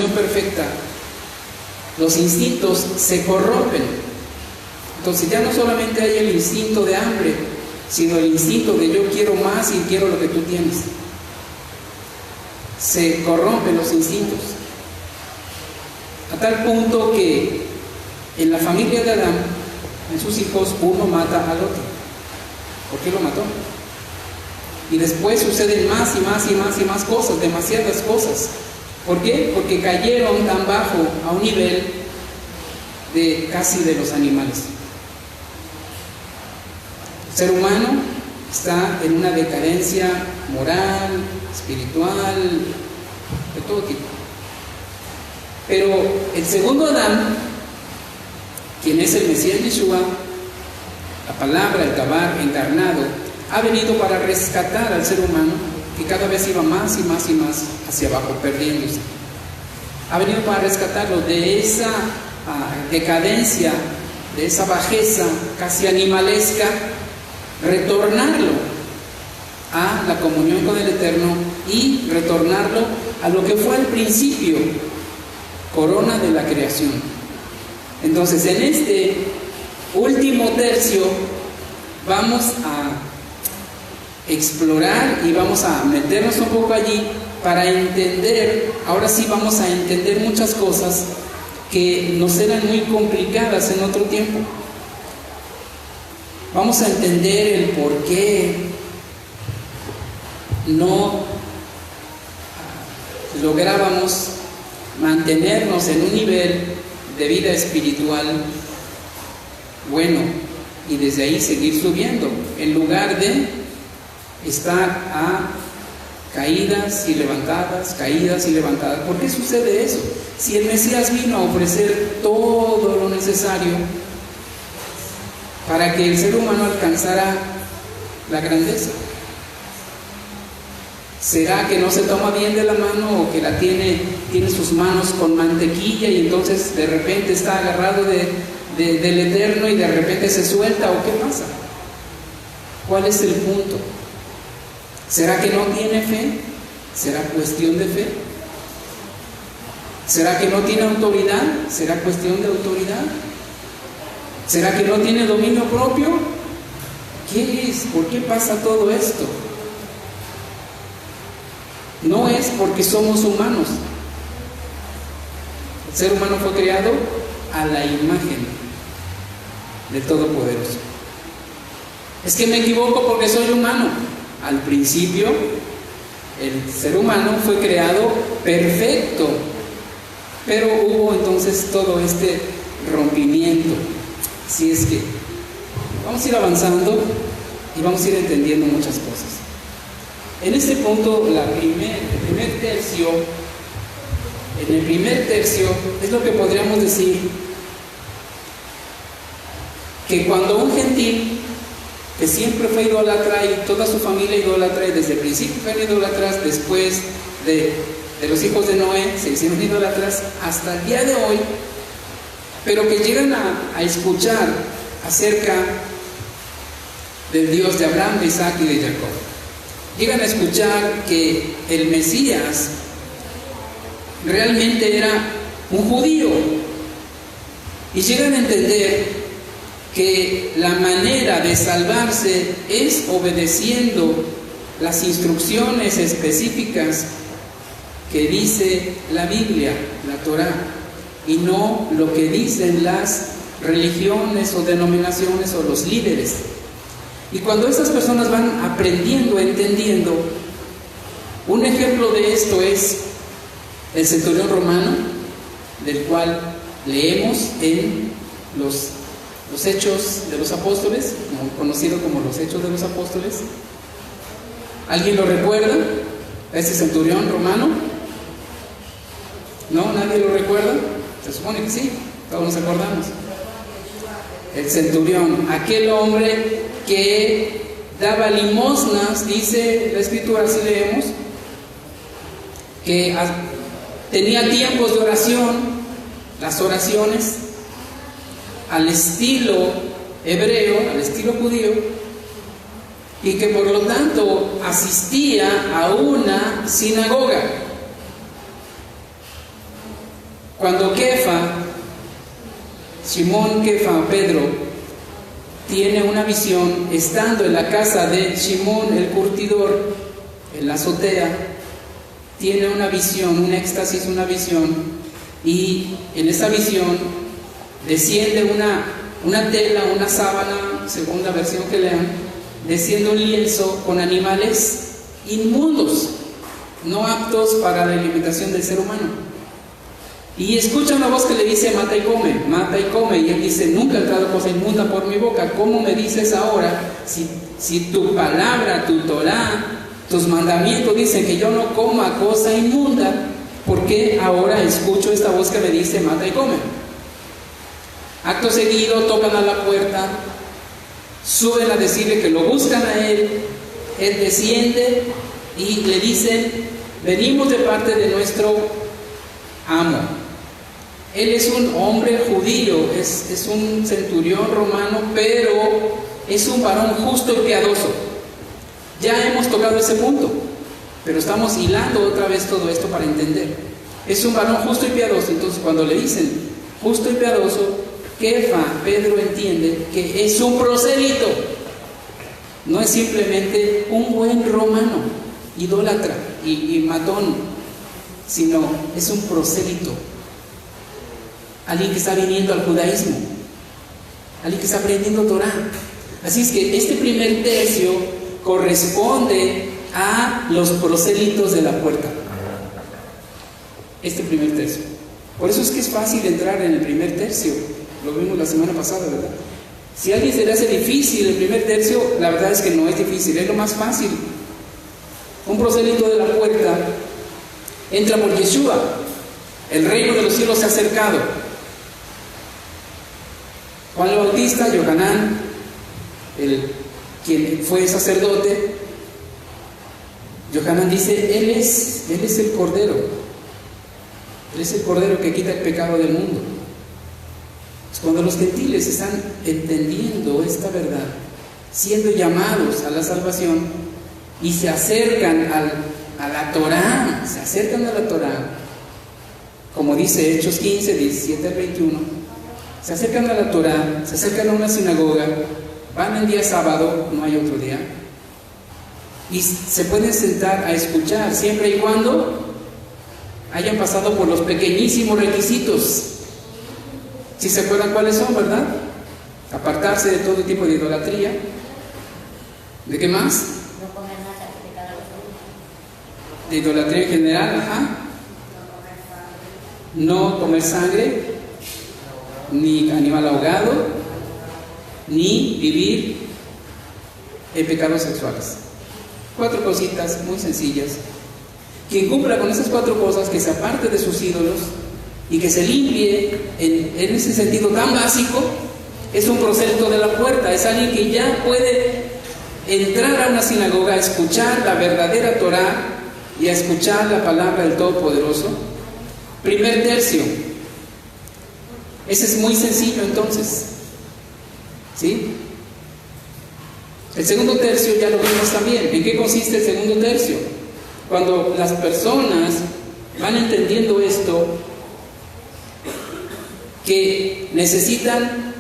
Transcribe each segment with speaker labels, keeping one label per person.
Speaker 1: comunión perfecta, los instintos se corrompen. Entonces ya no solamente hay el instinto de hambre, sino el instinto de yo quiero más y quiero lo que tú tienes. Se corrompen los instintos. A tal punto que en la familia de Adán, en sus hijos, uno mata al otro. ¿Por qué lo mató? Y después suceden más y más y más y más cosas, demasiadas cosas. ¿Por qué? Porque cayeron tan bajo a un nivel de casi de los animales. El ser humano está en una decadencia moral, espiritual, de todo tipo. Pero el segundo Adán, quien es el Mesías Yeshua, la palabra, el Cabar encarnado, ha venido para rescatar al ser humano que cada vez iba más y más y más hacia abajo, perdiéndose. Ha venido para rescatarlo de esa decadencia, de esa bajeza casi animalesca, retornarlo a la comunión con el Eterno y retornarlo a lo que fue al principio, corona de la creación. Entonces, en este último tercio vamos a explorar y vamos a meternos un poco allí para entender, ahora sí vamos a entender muchas cosas que nos eran muy complicadas en otro tiempo. Vamos a entender el por qué no lográbamos mantenernos en un nivel de vida espiritual bueno y desde ahí seguir subiendo, en lugar de estar a caídas y levantadas, caídas y levantadas. ¿Por qué sucede eso? Si el Mesías vino a ofrecer todo lo necesario para que el ser humano alcanzara la grandeza, ¿será que no se toma bien de la mano o que la tiene sus manos con mantequilla y entonces de repente está agarrado del Eterno y de repente se suelta? ¿O qué pasa? ¿Cuál es el punto? ¿Será que no tiene fe? ¿Será cuestión de fe? ¿Será que no tiene autoridad? ¿Será cuestión de autoridad? ¿Será que no tiene dominio propio? ¿Qué es? ¿Por qué pasa todo esto? No es porque somos humanos. El ser humano fue creado a la imagen del Todopoderoso. Es que me equivoco porque soy humano. Al principio, el ser humano fue creado perfecto, pero hubo entonces todo este rompimiento. Así es que vamos a ir avanzando y vamos a ir entendiendo muchas cosas. En este punto, en el primer tercio, es lo que podríamos decir que cuando un gentil que siempre fue idólatra y toda su familia idólatra, y desde el principio fueron idólatras, después de los hijos de Noé se hicieron idólatras hasta el día de hoy, pero que llegan a escuchar acerca del Dios de Abraham, de Isaac y de Jacob. Llegan a escuchar que el Mesías realmente era un judío y llegan a entender que la manera de salvarse es obedeciendo las instrucciones específicas que dice la Biblia, la Torá, y no lo que dicen las religiones o denominaciones o los líderes. Y cuando estas personas van aprendiendo, entendiendo, un ejemplo de esto es el centurión romano, del cual leemos en los Hechos de los Apóstoles, conocido como los Hechos de los Apóstoles. ¿Alguien lo recuerda? ¿A ese centurión romano? ¿No? ¿Nadie lo recuerda? Se supone que sí, todos nos acordamos. El centurión, aquel hombre que daba limosnas, dice la Escritura, así leemos, que tenía tiempos de oración, las oraciones al estilo hebreo, al estilo judío, y que por lo tanto asistía a una sinagoga. Cuando Simón Kefa, Pedro, tiene una visión, estando en la casa de Simón el curtidor, en la azotea, tiene una visión, un éxtasis, una visión, y en esa visión desciende una tela, una sábana, según la versión que lean, desciende un lienzo con animales inmundos, no aptos para la alimentación del ser humano. Y escucha una voz que le dice: mata y come, y él dice: nunca he entrado cosa inmunda por mi boca. ¿Cómo me dices ahora, si tu palabra, tu Torá, tus mandamientos dicen que yo no coma cosa inmunda? ¿Por qué ahora escucho esta voz que me dice: mata y come? Acto seguido tocan a la puerta, suben a decirle que lo buscan a él desciende y le dicen: venimos de parte de nuestro amo. Él es un hombre judío, es un centurión romano, pero es un varón justo y piadoso. Ya hemos tocado ese punto, pero estamos hilando otra vez todo esto para entender. Es un varón justo y piadoso. Entonces, cuando le dicen justo y piadoso, Pedro entiende que es un prosélito, no es simplemente un buen romano, idólatra y matón, sino es un prosélito, alguien que está viniendo al judaísmo, alguien que está aprendiendo Torá. Así es que este primer tercio corresponde a los prosélitos de la puerta. Este primer tercio. Por eso es que es fácil entrar en el primer tercio. Lo vimos la semana pasada, ¿verdad? Si a alguien se le hace difícil el primer tercio, la verdad es que no es difícil, es lo más fácil. Un prosélito de la puerta entra por Yeshua. El reino de los cielos se ha acercado. Juan el Bautista, Yohanan, quien fue sacerdote, Yohanan dice: Él es el Cordero. Él es el Cordero que quita el pecado del mundo. Cuando los gentiles están entendiendo esta verdad, siendo llamados a la salvación y se acercan a la Torá, como dice Hechos 15, 17 al 21, se acercan a la Torá, se acercan a una sinagoga, van el día sábado, no hay otro día, y se pueden sentar a escuchar, siempre y cuando hayan pasado por los pequeñísimos requisitos. Si se acuerdan cuáles son, ¿verdad? Apartarse de todo tipo de idolatría. ¿De qué más?
Speaker 2: No comer nada que pecado a los
Speaker 1: De idolatría en general, No comer sangre, ni animal ahogado, ni vivir en pecados sexuales. 4 cositas muy sencillas. Quien cumpla con esas 4 cosas, que se aparte de sus ídolos y que se limpie en ese sentido tan básico, es un prosélito de la puerta, es alguien que ya puede entrar a una sinagoga a escuchar la verdadera Torá y a escuchar la palabra del Todopoderoso. Primer tercio, ese es muy sencillo entonces, ¿sí? El segundo tercio ya lo vimos también. ¿En qué consiste el segundo tercio? Cuando las personas van entendiendo esto, que necesitan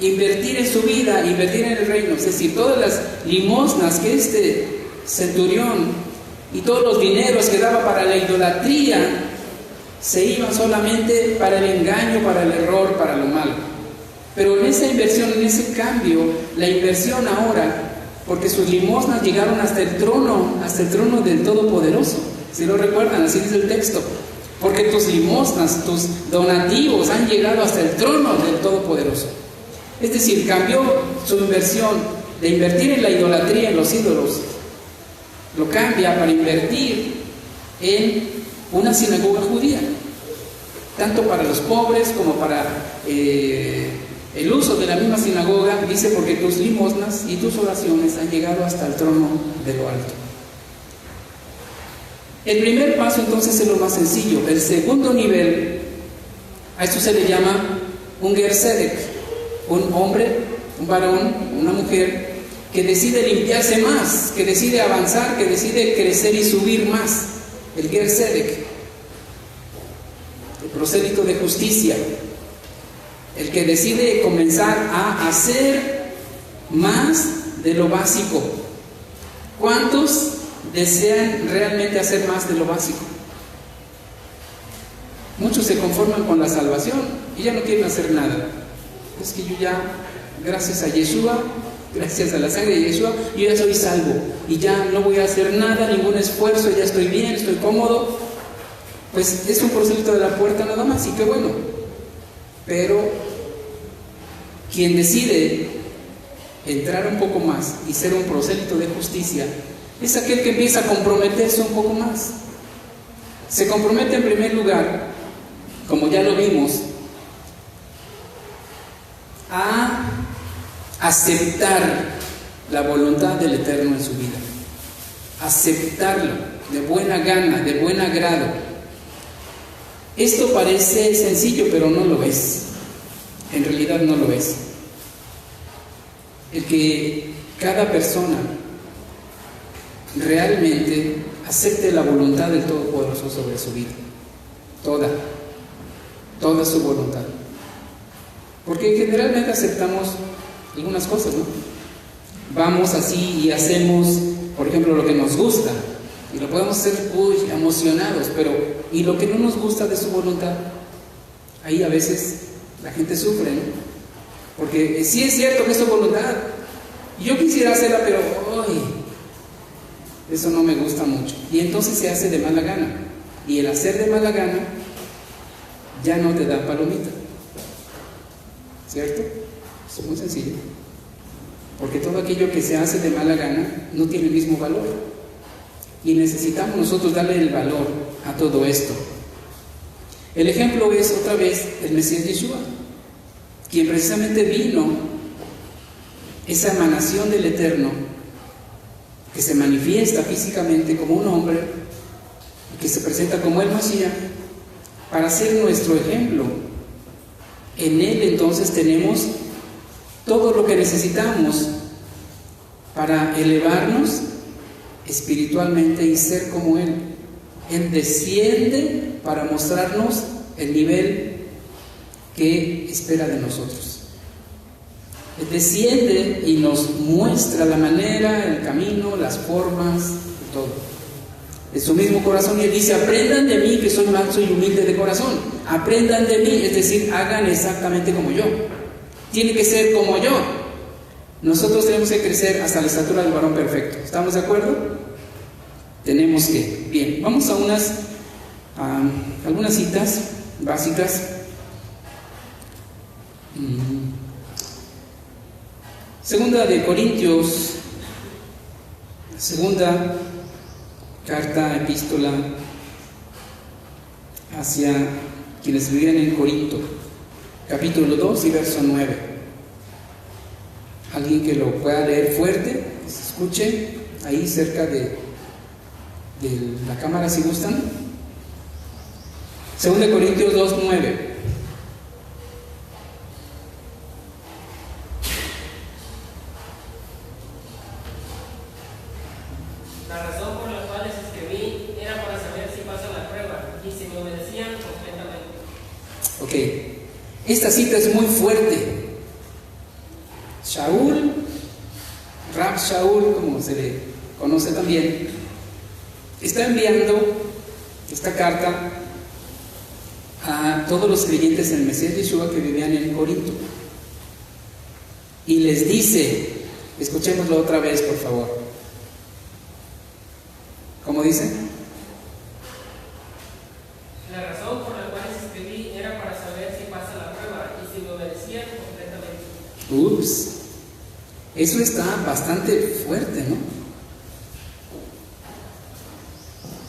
Speaker 1: invertir en su vida, invertir en el reino, es decir, todas las limosnas que este centurión y todos los dineros que daba para la idolatría se iban solamente para el engaño, para el error, para lo malo. Pero en esa inversión, en ese cambio, la inversión ahora, porque sus limosnas llegaron hasta el trono del Todopoderoso. Si lo recuerdan, así dice el texto. Porque tus limosnas, tus donativos han llegado hasta el trono del Todopoderoso. Es decir, cambió su inversión de invertir en la idolatría, en los ídolos, lo cambia para invertir en una sinagoga judía, tanto para los pobres como para el uso de la misma sinagoga. Dice: porque tus limosnas y tus oraciones han llegado hasta el trono de lo alto. El primer paso entonces es lo más sencillo. El segundo nivel, a esto se le llama un ger tzedek, un hombre, un varón, una mujer que decide limpiarse más, que decide avanzar, que decide crecer y subir más. El ger tzedek. el prosélito de justicia, el que decide comenzar a hacer más de lo básico. ¿Cuántos desean realmente hacer más de lo básico? Muchos se conforman con la salvación y ya no quieren hacer nada. Es que yo ya, gracias a Yeshua, gracias a la sangre de Yeshua, yo ya soy salvo y ya no voy a hacer nada, ningún esfuerzo, ya estoy bien, estoy cómodo. Pues es un prosélito de la puerta nada más, y qué bueno. Pero quien decide entrar un poco más y ser un prosélito de justicia es aquel que empieza a comprometerse un poco más. Se compromete en primer lugar, como ya lo vimos, a aceptar la voluntad del Eterno en su vida, aceptarlo de buena gana, de buen agrado. Esto parece sencillo, pero no lo es. En realidad no lo es. El que cada persona realmente acepte la voluntad del Todopoderoso sobre su vida, toda su voluntad. Porque generalmente aceptamos algunas cosas, ¿no? Vamos así y hacemos, por ejemplo, lo que nos gusta, y lo podemos hacer emocionados, pero ¿y lo que no nos gusta de su voluntad? Ahí a veces la gente sufre, ¿no? Porque sí es cierto que es su voluntad, yo quisiera hacerla, pero eso no me gusta mucho, y entonces se hace de mala gana, y el hacer de mala gana ya no te da palomita, ¿cierto? Es muy sencillo, porque todo aquello que se hace de mala gana no tiene el mismo valor, y necesitamos nosotros darle el valor a todo esto. El ejemplo es otra vez el Mesías Yeshua, quien precisamente vino, esa emanación del Eterno, que se manifiesta físicamente como un hombre, que se presenta como el Mashiach, para ser nuestro ejemplo. En Él entonces tenemos todo lo que necesitamos para elevarnos espiritualmente y ser como Él. Él desciende para mostrarnos el nivel que espera de nosotros. Él desciende y nos muestra la manera, el camino, las formas, todo. De su mismo corazón, y Él dice: aprendan de mí, que soy manso y humilde de corazón. Aprendan de mí, es decir, hagan exactamente como yo. Tiene que ser como yo. Nosotros tenemos que crecer hasta la estatura del varón perfecto. ¿Estamos de acuerdo? Tenemos que. Bien, vamos a algunas citas básicas. Segunda de Corintios, segunda carta, epístola hacia quienes vivían en Corinto, capítulo 2 y verso 9. Alguien que lo pueda leer fuerte, que se escuche ahí cerca de la cámara, si gustan. Segunda de Corintios 2, 9.
Speaker 3: La razón por la cual les escribí era para saber si pasan la prueba y si me obedecían completamente.
Speaker 1: Ok, esta cita es muy fuerte. Shaul, Rab Shaul, como se le conoce también, está enviando esta carta a todos los creyentes en el Mesías Yeshua que vivían en Corinto, y les dice, escuchémoslo otra vez por favor. ¿Cómo dice?
Speaker 3: La razón por la cual les escribí era para saber si pasa la prueba y si me obedecían completamente.
Speaker 1: Ups, eso está bastante fuerte, ¿no?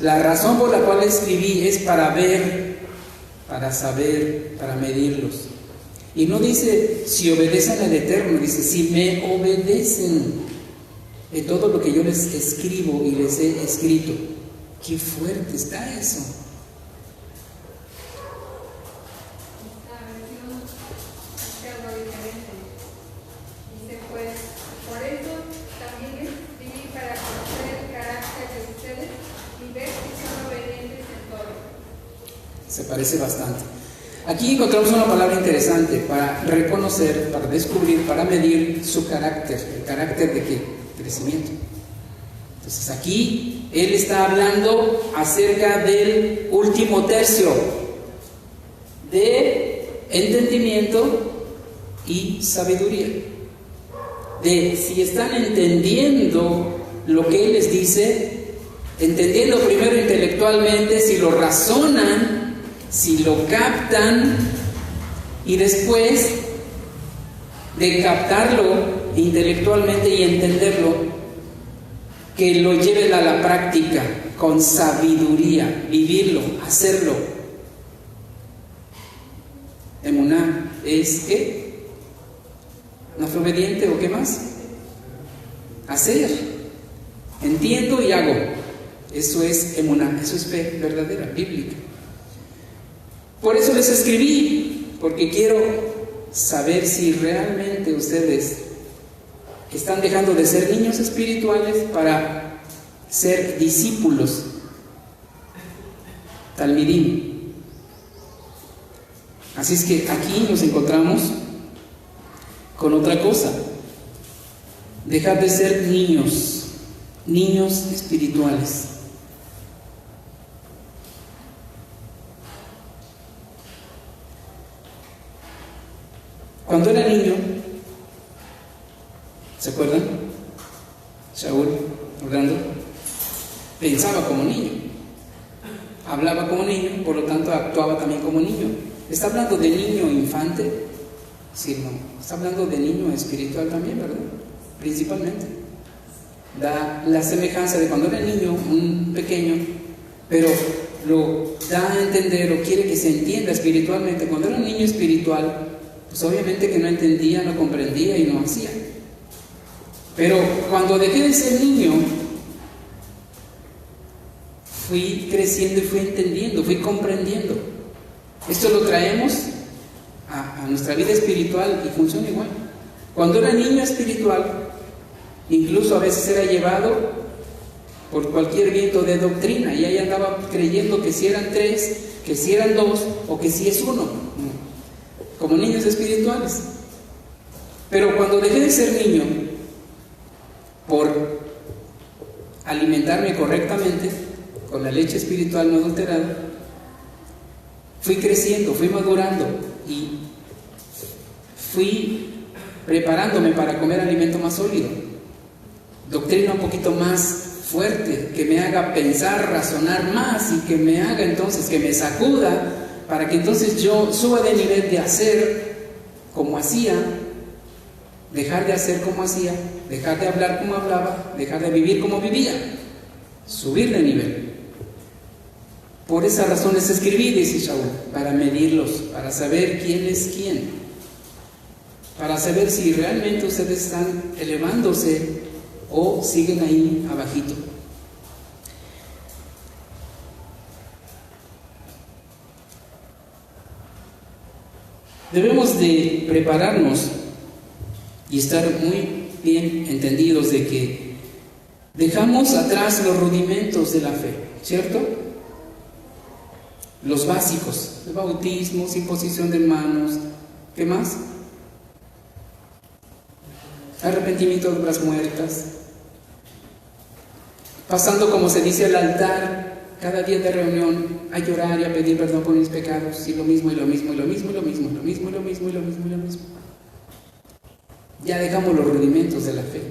Speaker 1: La razón por la cual escribí es para ver, para saber, para medirlos. Y no dice si obedecen al Eterno, dice si me obedecen de todo lo que yo les escribo y les he escrito. Qué fuerte está eso. parece bastante. Aquí encontramos una palabra interesante para reconocer, para descubrir, para medir su carácter. ¿El carácter de qué? Crecimiento. Entonces aquí él está hablando acerca del último tercio de entendimiento y sabiduría. De si están entendiendo lo que él les dice, entendiendo primero intelectualmente, si lo razonan, si lo captan, y después de captarlo intelectualmente y entenderlo, que lo lleven a la práctica con sabiduría, vivirlo, hacerlo. Emuná es ¿qué? ¿No fue obediente o qué más? Hacer. Entiendo y hago. Eso es emuná, eso es fe verdadera, bíblica. Por eso les escribí, porque quiero saber si realmente ustedes están dejando de ser niños espirituales para ser discípulos, talmidim. Así es que aquí nos encontramos con otra cosa: dejar de ser niños espirituales. Cuando era niño, ¿se acuerdan? Shaul, Orlando, pensaba como niño, hablaba como niño, por lo tanto actuaba también como niño. ¿Está hablando de niño infante? Sí, no. Está hablando de niño espiritual también, ¿verdad? Principalmente. Da la semejanza de cuando era niño, un pequeño, pero lo da a entender o quiere que se entienda espiritualmente. Cuando era un niño espiritual, pues obviamente que no entendía, no comprendía y no hacía. Pero cuando dejé de ser niño, fui creciendo y fui entendiendo, fui comprendiendo. Esto lo traemos a nuestra vida espiritual y funciona igual. Cuando era niño espiritual, incluso a veces era llevado por cualquier viento de doctrina y ahí andaba creyendo que si eran 3, que si eran 2 o que si es 1. Como niños espirituales. Pero cuando dejé de ser niño, por alimentarme correctamente con la leche espiritual no adulterada, fui creciendo, fui madurando y fui preparándome para comer alimento más sólido, doctrina un poquito más fuerte, que me haga pensar, razonar más y que me haga entonces, que me sacuda, para que entonces yo suba de nivel de hacer como hacía, dejar de hacer como hacía, dejar de hablar como hablaba, dejar de vivir como vivía, subir de nivel. Por esa razón les escribí, dice Shaul, para medirlos, para saber quién es quién, para saber si realmente ustedes están elevándose o siguen ahí abajito. Debemos de prepararnos y estar muy bien entendidos de que dejamos atrás los rudimentos de la fe, ¿cierto? Los básicos, el bautismo, imposición de manos, ¿qué más? Arrepentimiento de obras muertas, pasando como se dice al altar cada día de reunión a llorar y a pedir perdón por mis pecados, y lo mismo, y lo mismo, y lo mismo, y lo mismo, y lo mismo, y lo mismo, y lo mismo, y lo mismo. Ya dejamos los rudimentos de la fe.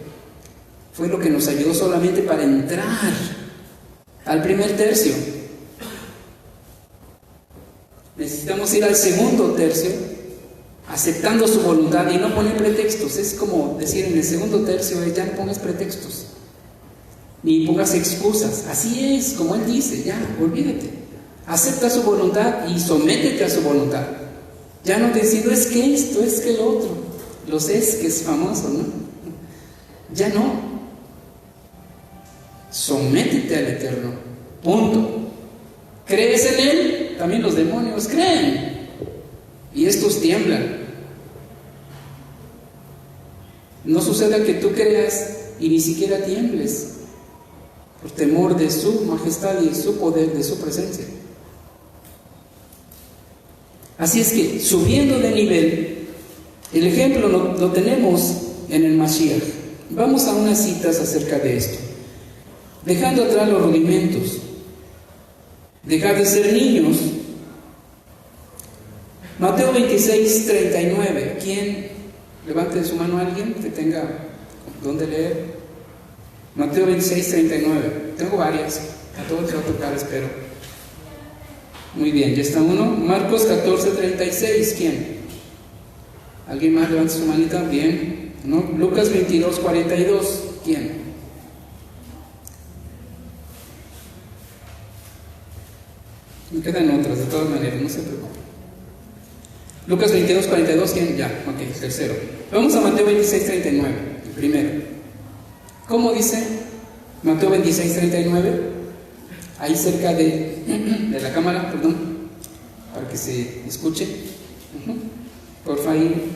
Speaker 1: Fue lo que nos ayudó solamente para entrar al primer tercio. Necesitamos ir al segundo tercio, aceptando su voluntad y no poner pretextos. Es como decir en el segundo tercio, ya no pongas pretextos, ni pongas excusas. Así es, como él dice, ya, olvídate. Acepta su voluntad y sométete a su voluntad. Ya no decido, es que esto, es que lo otro. Los es que es famoso, ¿no? Ya no. Sométete al Eterno. Punto. ¿Crees en Él? También los demonios creen. Y estos tiemblan. No suceda que tú creas y ni siquiera tiembles por temor de su majestad y su poder, de su presencia. Así es que, subiendo de nivel, el ejemplo lo tenemos en el Mashiach. Vamos a unas citas acerca de esto. Dejando atrás los rudimentos, dejar de ser niños. Mateo 26, 39. ¿Quién? Levante su mano a alguien que tenga dónde leer. Mateo 26, 39. Tengo varias. A todos les va a tocar, espero. Muy bien, ya está uno. Marcos 14, 36. ¿Quién? ¿Alguien más levanta su manita? Bien. ¿No? Lucas 22, 42. ¿Quién? Me quedan otras, de todas maneras, no se preocupen. Lucas 22, 42, ¿quién? Ya, ok, tercero. Vamos a Mateo 26, 39, el primero. ¿Cómo dice Mateo 26, 39? Ahí cerca de la cámara, perdón, para que se escuche. Porfa, ahí.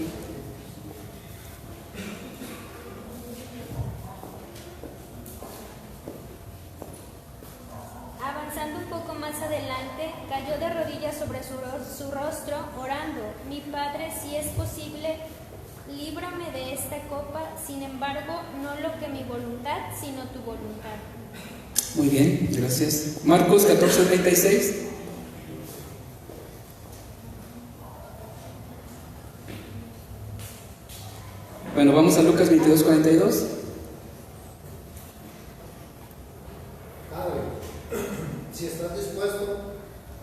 Speaker 4: Avanzando un poco más adelante, cayó de rodillas sobre su rostro, orando: Mi Padre, si es posible, líbrame de esta copa, sin embargo, no lo que mi voluntad, sino tu voluntad.
Speaker 1: Muy bien, gracias. Marcos 14, 36. Bueno, vamos a Lucas 22, 42.
Speaker 5: Si estás dispuesto,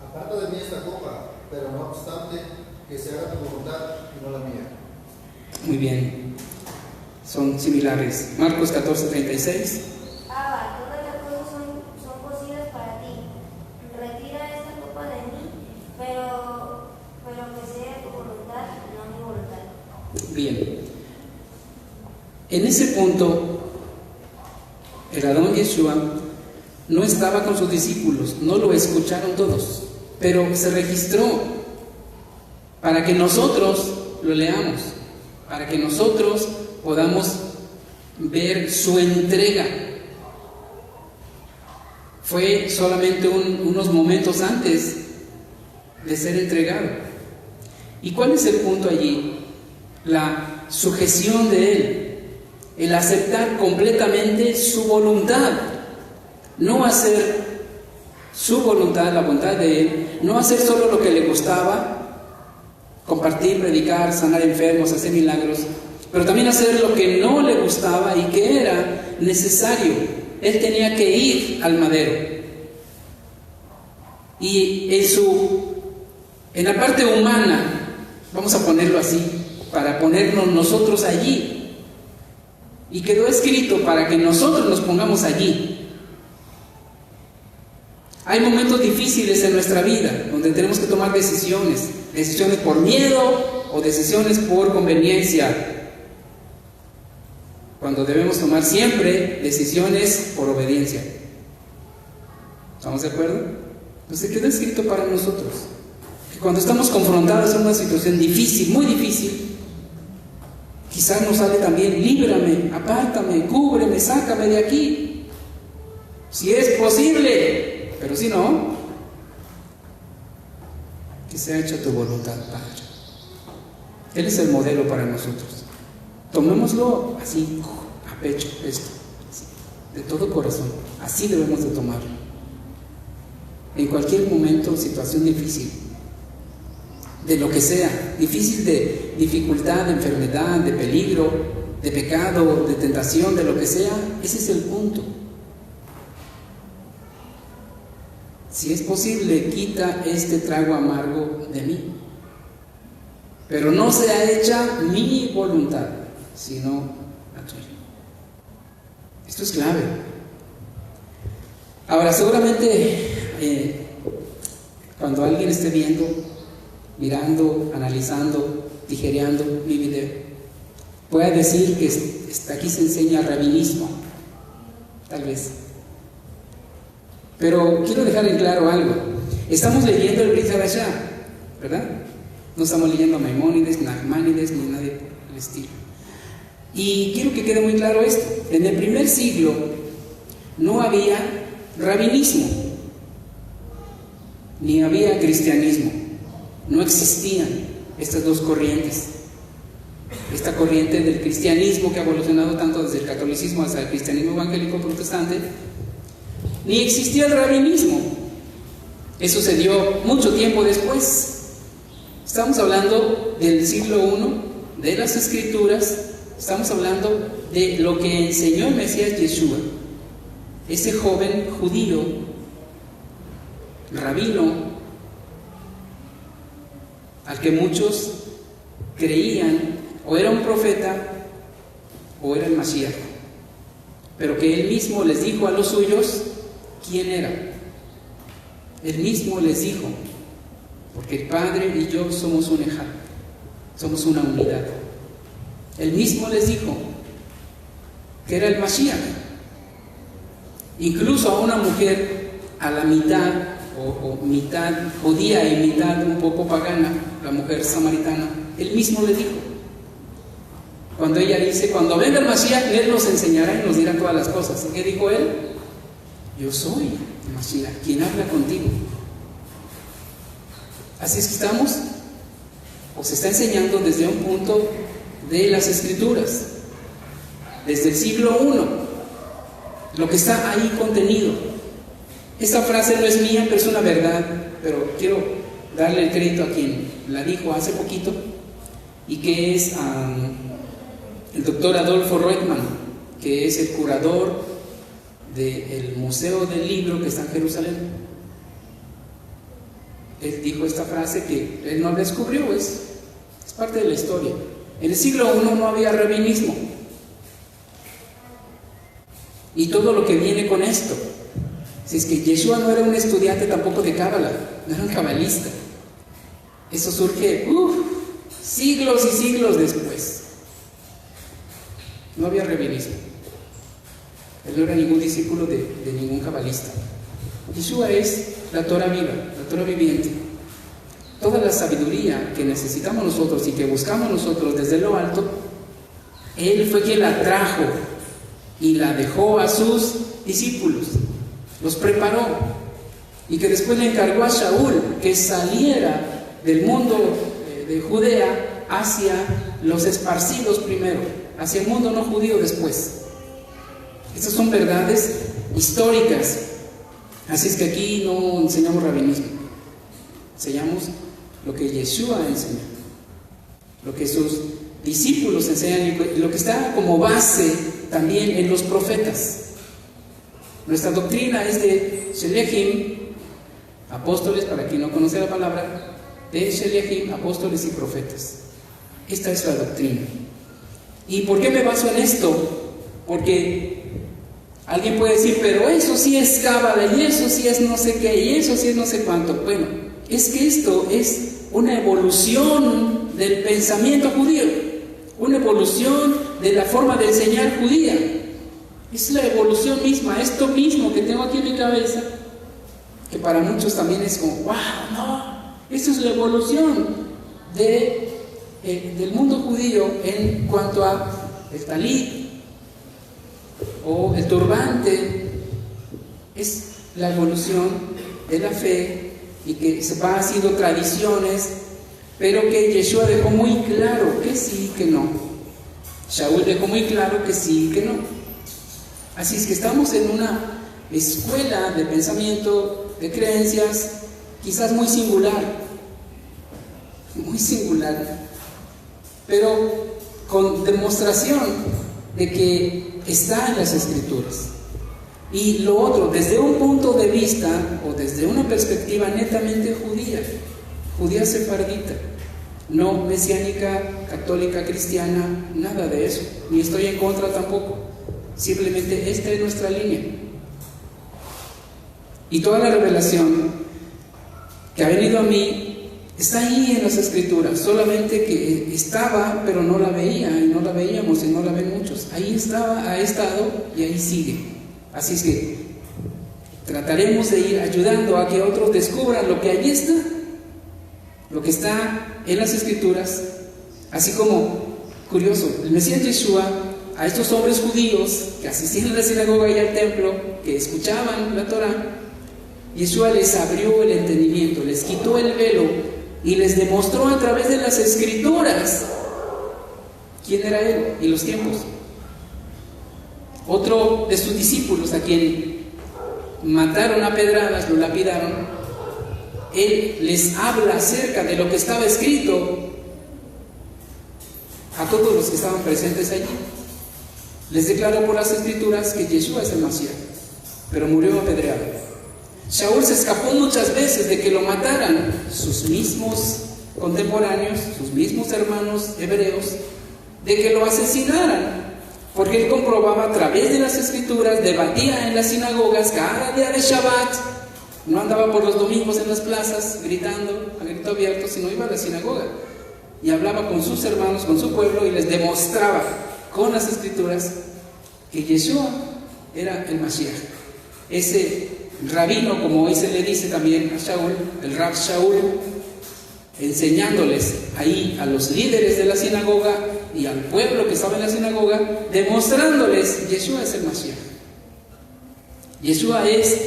Speaker 5: aparta de mí esta copa, pero no obstante, que se haga tu voluntad y no la mía.
Speaker 1: Muy bien, son similares. Marcos 14, 36.
Speaker 2: Abba, todas las cosas son posibles para ti. Retira esta copa de mí, pero que sea tu voluntad, no mi voluntad.
Speaker 1: Bien, en ese punto, el Adón Yeshua no estaba con sus discípulos, no lo escucharon todos, pero se registró para que nosotros lo leamos, para que nosotros podamos ver su entrega. Fue solamente unos momentos antes de ser entregado. ¿Y cuál es el punto allí? La sujeción de Él, el aceptar completamente su voluntad. No hacer su voluntad, la voluntad de Él, no hacer solo lo que le gustaba, compartir, predicar, sanar enfermos, hacer milagros, pero también hacer lo que no le gustaba y que era necesario. Él tenía que ir al madero. Y en la parte humana, vamos a ponerlo así, para ponernos nosotros allí. Y quedó escrito para que nosotros nos pongamos allí. Hay momentos difíciles en nuestra vida donde tenemos que tomar decisiones por miedo o decisiones por conveniencia, cuando debemos tomar siempre decisiones por obediencia. ¿Estamos de acuerdo? Entonces queda escrito para nosotros que cuando estamos confrontados en una situación difícil, muy difícil, quizás nos sale también: líbrame, apártame, cúbreme, sácame de aquí, si es posible. Pero si no, que sea hecha tu voluntad, Padre. Él es el modelo para nosotros. Tomémoslo así, a pecho, esto, así, de todo corazón. Así debemos de tomarlo. En cualquier momento, situación difícil, de lo que sea, difícil, de dificultad, de enfermedad, de peligro, de pecado, de tentación, de lo que sea, ese es el punto. Si es posible, quita este trago amargo de mí, pero no sea hecha mi voluntad, sino la tuya. Esto es clave. Ahora, seguramente cuando alguien esté viendo, mirando, analizando, tijereando mi video, pueda decir que aquí se enseña rabinismo, tal vez. Pero quiero dejar en claro algo. Estamos leyendo el Brit Hadashah, ¿verdad? No estamos leyendo a Maimónides, Nachmanides, ni nadie por el estilo. Y quiero que quede muy claro esto. En el primer siglo no había rabinismo, ni había cristianismo. no existían estas dos corrientes. Esta corriente del cristianismo que ha evolucionado tanto desde el catolicismo hasta el cristianismo evangélico protestante, ni existía el rabinismo. Eso se dio mucho tiempo después. Estamos hablando del siglo I, de las Escrituras, estamos hablando de lo que enseñó el Mesías Yeshua, ese joven judío, rabino, al que muchos creían o era un profeta o era el Mashiach, pero que él mismo les dijo a los suyos quién era. Él mismo les dijo, porque el Padre y yo somos un ejad, somos una unidad. Él mismo les dijo que era el Mashiach. Incluso a una mujer a la mitad, o mitad judía y mitad un poco pagana, la mujer samaritana, él mismo le dijo, cuando ella dice, cuando venga el Mashiach, él nos enseñará y nos dirá todas las cosas. ¿Y qué dijo él? Yo soy el Mashiach, quien habla contigo. Así es que estamos, o se está enseñando desde un punto de las Escrituras, desde el siglo I, lo que está ahí contenido. Esta frase no es mía, pero es una verdad, pero quiero darle el crédito a quien la dijo hace poquito, y que es el doctor Adolfo Reutemann, que es el curador del Museo del Libro que está en Jerusalén. Él dijo esta frase que él no la descubrió, es parte de la historia. En el siglo I no había rabinismo, y todo lo que viene con esto, si es que Yeshua no era un estudiante tampoco de Cábala, no era un cabalista, eso surge siglos y siglos después. No había rabinismo, él no era ningún discípulo de ningún cabalista. Yeshua es la Torah viva, la Torah viviente. Toda la sabiduría que necesitamos nosotros y que buscamos nosotros desde lo alto, él fue quien la trajo y la dejó a sus discípulos, los preparó, y que después le encargó a Shaul que saliera del mundo de Judea hacia los esparcidos primero, hacia el mundo no judío después. Estas son verdades históricas. Así es que aquí no enseñamos rabinismo, enseñamos lo que Yeshua enseñó, lo que sus discípulos enseñan y lo que está como base también en los profetas. Nuestra doctrina es de Sheliachim, apóstoles, para quien no conoce la palabra, de Sheliachim, apóstoles y profetas. Esta es la doctrina. ¿Y por qué me baso en esto? Porque alguien puede decir, pero eso sí es cábala, y eso sí es no sé qué, y eso sí es no sé cuánto. Bueno, es que esto es una evolución del pensamiento judío, una evolución de la forma de enseñar judía. Es la evolución misma, esto mismo que tengo aquí en mi cabeza, que para muchos también es como, wow, no, esto es la evolución del mundo judío en cuanto a el talit o el turbante. Es la evolución de la fe y que se va haciendo tradiciones, pero que Yeshua dejó muy claro que sí, que no. Shaul dejó muy claro que sí, que no. Así es que estamos en una escuela de pensamiento, de creencias, quizás muy singular, pero con demostración de que está en las Escrituras. Y lo otro, desde un punto de vista o desde una perspectiva netamente judía sefardita, no mesiánica, católica, cristiana, nada de eso, ni estoy en contra tampoco. Simplemente esta es nuestra línea. Y toda la revelación que ha venido a mí está ahí en las Escrituras, solamente que estaba, pero no la veía, y no la veíamos, y no la ven muchos. Ahí estaba, ha estado, y ahí sigue. Así es que trataremos de ir ayudando a que otros descubran lo que allí está, lo que está en las Escrituras. Así como, curioso, el Mesías Yeshua, a estos hombres judíos que asistían a la sinagoga y al templo, que escuchaban la Torah, Yeshua les abrió el entendimiento, les quitó el velo y les demostró a través de las Escrituras quién era Él y los tiempos. Otro de sus discípulos, a quien mataron a pedradas, lo lapidaron, Él les habla acerca de lo que estaba escrito a todos los que estaban presentes allí. Les declaró por las Escrituras que Yeshua es el Mashiach, pero murió apedreado. Shaul se escapó muchas veces de que lo mataran sus mismos contemporáneos, sus mismos hermanos hebreos, de que lo asesinaran, porque él comprobaba a través de las Escrituras, debatía en las sinagogas cada día de Shabbat, no andaba por los domingos en las plazas gritando a grito abierto, sino iba a la sinagoga y hablaba con sus hermanos, con su pueblo, y les demostraba con las Escrituras que Yeshua era el Mashiach. Ese rabino, como hoy se le dice también a Shaul, el Rab Shaul, enseñándoles ahí a los líderes de la sinagoga y al pueblo que estaba en la sinagoga, demostrándoles: Yeshua es el Mashiach. Yeshua es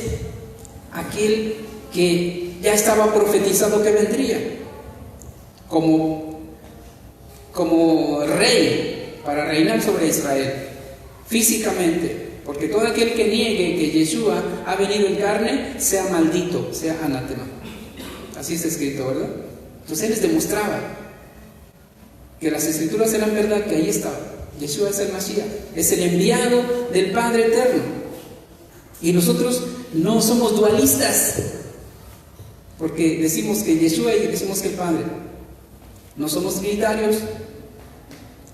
Speaker 1: aquel que ya estaba profetizado que vendría como rey para reinar sobre Israel físicamente, porque todo aquel que niegue que Yeshua ha venido en carne sea maldito, sea anátema. Así está escrito, ¿verdad? Entonces él les demostraba que las Escrituras eran verdad, que ahí estaba. Yeshua es el Mashiach, es el enviado del Padre eterno. Y nosotros no somos dualistas, porque decimos que Yeshua y decimos que el Padre. No somos trinitarios.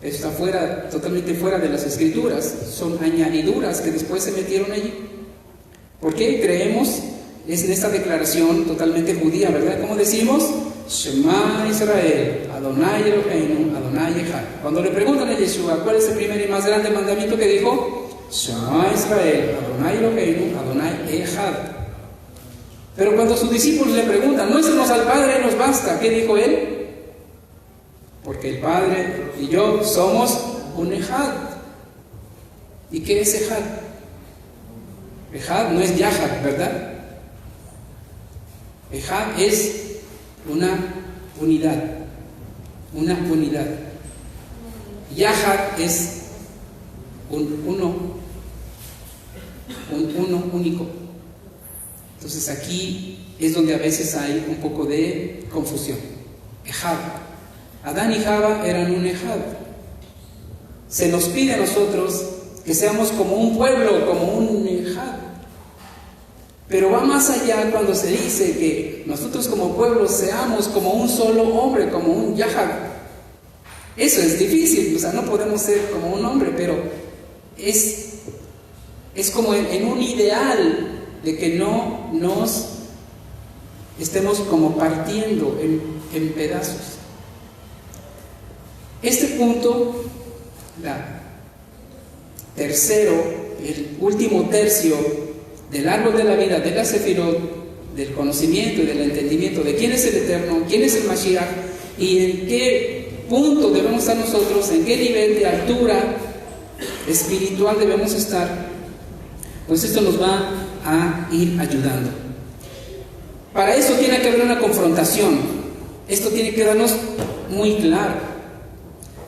Speaker 1: Está totalmente fuera de las Escrituras. Son añadiduras que después se metieron allí. ¿Por qué creemos? Es en esta declaración totalmente judía, ¿verdad? ¿Cómo decimos? Shema Israel, Adonai Eloheinu, Adonai Echad. Cuando le preguntan a Yeshua cuál es el primer y más grande mandamiento, que dijo: Shema Israel, Adonai Eloheinu, Adonai Echad. Pero cuando sus discípulos le preguntan: muéstranos al Padre, nos basta, ¿qué dijo él? Porque el Padre y yo somos un Echad. ¿Y qué es Echad? Echad no es Yahad, ¿verdad? Echad es una unidad. Yahad es un uno único. Entonces aquí es donde a veces hay un poco de confusión. Echad. Adán y Java eran un Echad. Se nos pide a nosotros que seamos como un pueblo, como un Echad. Pero va más allá cuando se dice que nosotros como pueblo seamos como un solo hombre, como un Yahad. Eso es difícil, o sea, no podemos ser como un hombre, pero es como en un ideal de que no nos estemos como partiendo en pedazos. Este punto, el último tercio del árbol de la vida, de la Sefirot, del conocimiento y del entendimiento de quién es el Eterno, quién es el Mashiach y en qué punto debemos estar nosotros, en qué nivel de altura espiritual debemos estar, pues esto nos va a ir ayudando. Para eso tiene que haber una confrontación. Esto tiene que darnos muy claro.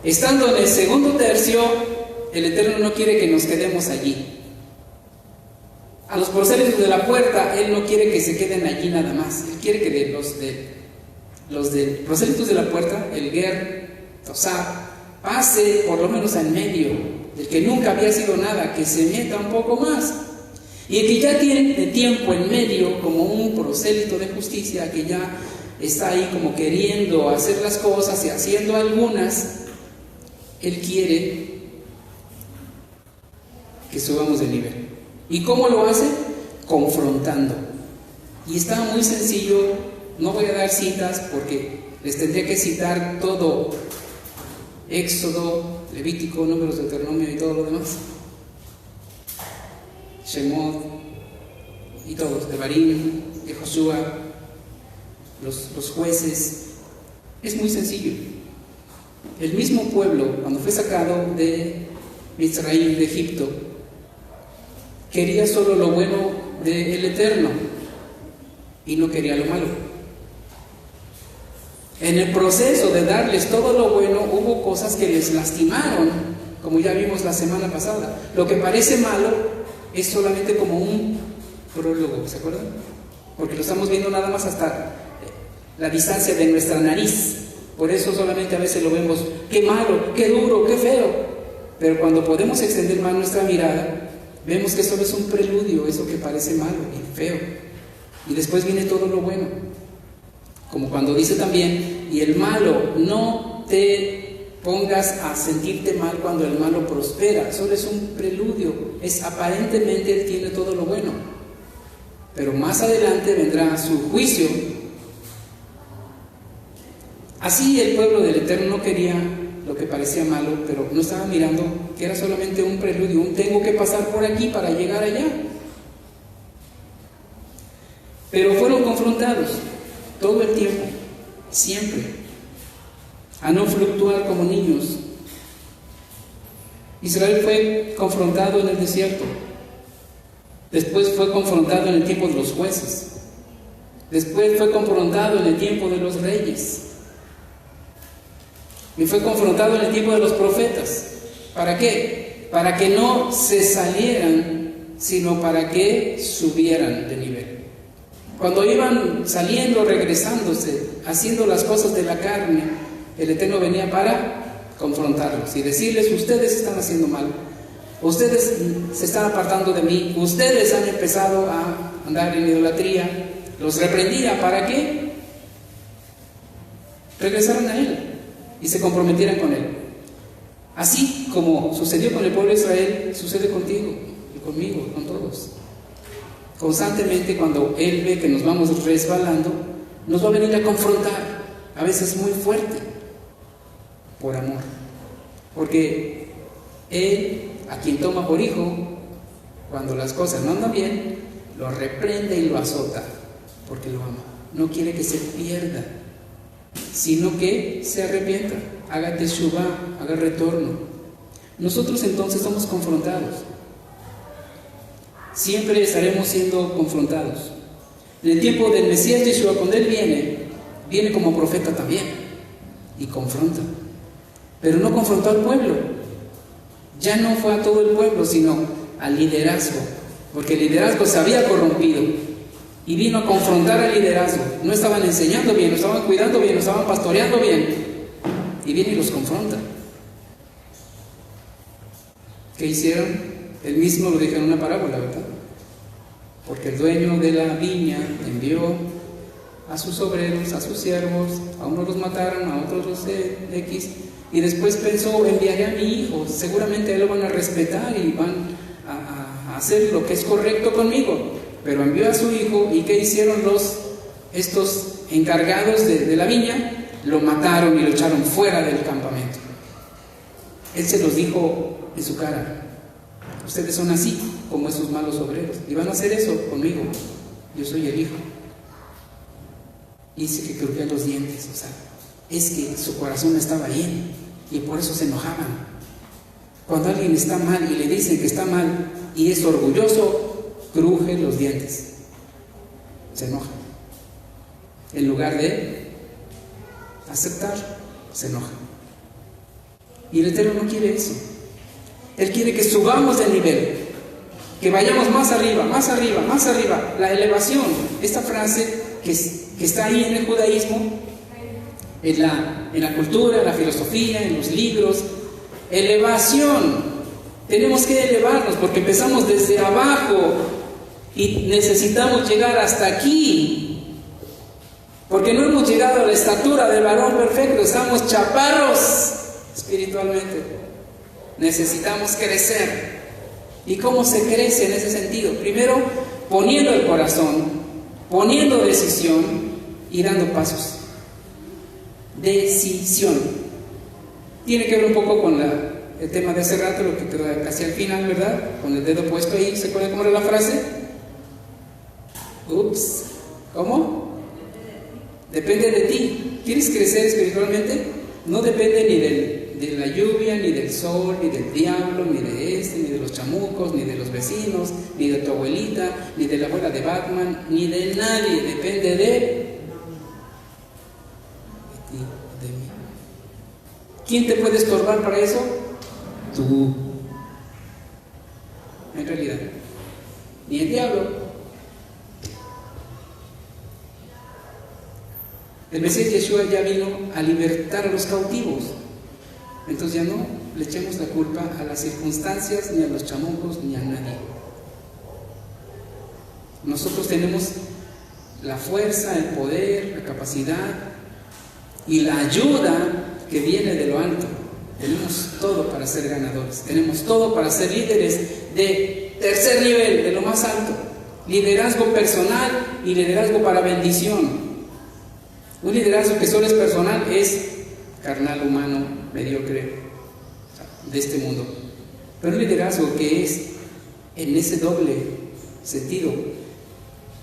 Speaker 1: Estando en el segundo tercio, el Eterno no quiere que nos quedemos allí. A los prosélitos de la puerta, Él no quiere que se queden allí nada más. Él quiere que los de prosélitos de la puerta, el Ger, Tosá, pase por lo menos en medio, el que nunca había sido nada, que se meta un poco más. Y el que ya tiene de tiempo en medio, como un prosélito de justicia, que ya está ahí como queriendo hacer las cosas y haciendo algunas, Él quiere que subamos de nivel. ¿Y cómo lo hace? Confrontando. Y está muy sencillo. No voy a dar citas porque les tendría que citar todo: Éxodo, Levítico, Números, Deuteronomio y todo lo demás, Shemot y todos, Devarim, de Josué, los jueces. Es muy sencillo. El mismo pueblo, cuando fue sacado de Israel, de Egipto, quería solo lo bueno del Eterno y no quería lo malo. En el proceso de darles todo lo bueno, hubo cosas que les lastimaron, como ya vimos la semana pasada. Lo que parece malo es solamente como un prólogo, ¿se acuerdan? Porque lo estamos viendo nada más hasta la distancia de nuestra nariz. Por eso solamente a veces lo vemos, qué malo, qué duro, qué feo. Pero cuando podemos extender más nuestra mirada, vemos que solo es un preludio, eso que parece malo y feo. Y después viene todo lo bueno. Como cuando dice también, y el malo, no te pongas a sentirte mal cuando el malo prospera, solo es un preludio, aparentemente él tiene todo lo bueno, pero más adelante vendrá su juicio. Así el pueblo del Eterno no quería lo que parecía malo, pero no estaba mirando que era solamente un preludio, tengo que pasar por aquí para llegar allá. Pero fueron confrontados todo el tiempo, siempre, a no fluctuar como niños. Israel fue confrontado en el desierto, después fue confrontado en el tiempo de los jueces, después fue confrontado en el tiempo de los reyes, y fue confrontado en el tiempo de los profetas. ¿Para qué? Para que no se salieran, sino para que subieran de nivel. Cuando iban saliendo, regresándose, haciendo las cosas de la carne, el Eterno venía para confrontarlos y decirles, ustedes están haciendo mal, ustedes se están apartando de mí, ustedes han empezado a andar en idolatría. Los reprendía para que regresaran a Él y se comprometieran con Él. Así como sucedió con el pueblo de Israel, sucede contigo y conmigo, con todos. Constantemente, cuando Él ve que nos vamos resbalando, nos va a venir a confrontar, a veces muy fuerte, por amor. Porque Él, a quien toma por hijo, cuando las cosas no andan bien, lo reprende y lo azota, porque lo ama. No quiere que se pierda, sino que se arrepienta, haga teshuvá, haga retorno. Nosotros entonces somos confrontados. Siempre estaremos siendo confrontados. En el tiempo del Mesías Yeshua, cuando Él viene como profeta también y confronta. Pero no confrontó al pueblo. Ya no fue a todo el pueblo, sino al liderazgo, porque el liderazgo se había corrompido y vino a confrontar al liderazgo. No estaban enseñando bien, no estaban cuidando bien, no estaban pastoreando bien, y viene y los confronta. ¿Qué hicieron? Él mismo lo dijo en una parábola, ¿verdad? Porque el dueño de la viña envió a sus obreros, a sus siervos, a unos los mataron, a otros los X, y después pensó, enviaré a mi hijo, seguramente a él lo van a respetar y van a hacer lo que es correcto conmigo. Pero envió a su hijo, ¿y qué hicieron estos encargados de la viña? Lo mataron y lo echaron fuera del campamento. Él se los dijo en su cara, ustedes son así como esos malos obreros, y van a hacer eso conmigo, yo soy el hijo. Y dice que crujía los dientes, o sea, es que su corazón estaba bien y por eso se enojaban. Cuando alguien está mal y le dicen que está mal y es orgulloso, cruje los dientes, se enoja. En lugar de aceptar, se enoja. Y el Eterno no quiere eso. Él quiere que subamos de nivel, que vayamos más arriba, más arriba, más arriba. La elevación, esta frase que está ahí en el judaísmo, en la cultura, en la filosofía, en los libros. Elevación. Tenemos que elevarnos porque empezamos desde abajo y necesitamos llegar hasta aquí. Porque no hemos llegado a la estatura del varón perfecto, estamos chaparros espiritualmente. Necesitamos crecer. ¿Y cómo se crece en ese sentido? Primero, poniendo el corazón, poniendo decisión y dando pasos. Decisión. Tiene que ver un poco con el tema de hace rato, lo que quedó casi al final, ¿verdad? Con el dedo puesto ahí. ¿Se acuerdan cómo era la frase? Ups. ¿Cómo? Depende de ti. ¿Quieres crecer espiritualmente? No depende ni de la lluvia, ni del sol, ni del diablo, ni de los chamucos, ni de los vecinos, ni de tu abuelita, ni de la abuela de Batman, ni de nadie. Depende de ti. ¿Quién te puede estorbar para eso? Tú. En realidad, ni el diablo. El Mesías Yeshua ya vino a libertar a los cautivos. Entonces ya no le echemos la culpa a las circunstancias, ni a los chamucos, ni a nadie. Nosotros tenemos la fuerza, el poder, la capacidad y la ayuda que viene de lo alto. Tenemos todo para ser ganadores. Tenemos todo para ser líderes de tercer nivel, de lo más alto. Liderazgo personal y liderazgo para bendición. Un liderazgo que solo es personal es carnal, humano, mediocre, de este mundo. Pero un liderazgo que es en ese doble sentido,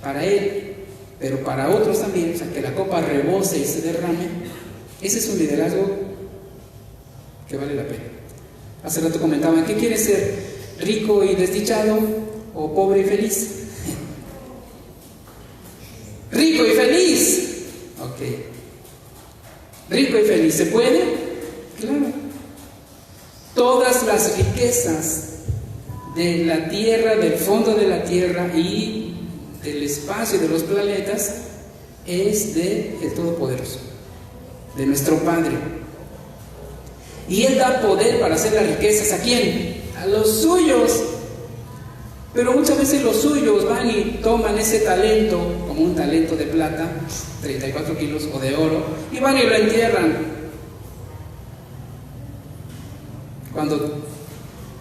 Speaker 1: para él, pero para otros también, o sea, que la copa rebose y se derrame, ese es un liderazgo que vale la pena. Hace rato comentaban, ¿qué quieres ser? ¿Rico y desdichado o pobre y feliz? ¡Rico y feliz! Ok. ¿Rico y feliz se puede? Claro. Todas las riquezas de la tierra, del fondo de la tierra y del espacio de los planetas es de el Todopoderoso, de nuestro Padre. Y Él da poder para hacer las riquezas. ¿A quién? A los suyos. Pero muchas veces los suyos van y toman ese talento, como un talento de plata, 34 kilos, o de oro, y van y lo entierran. Cuando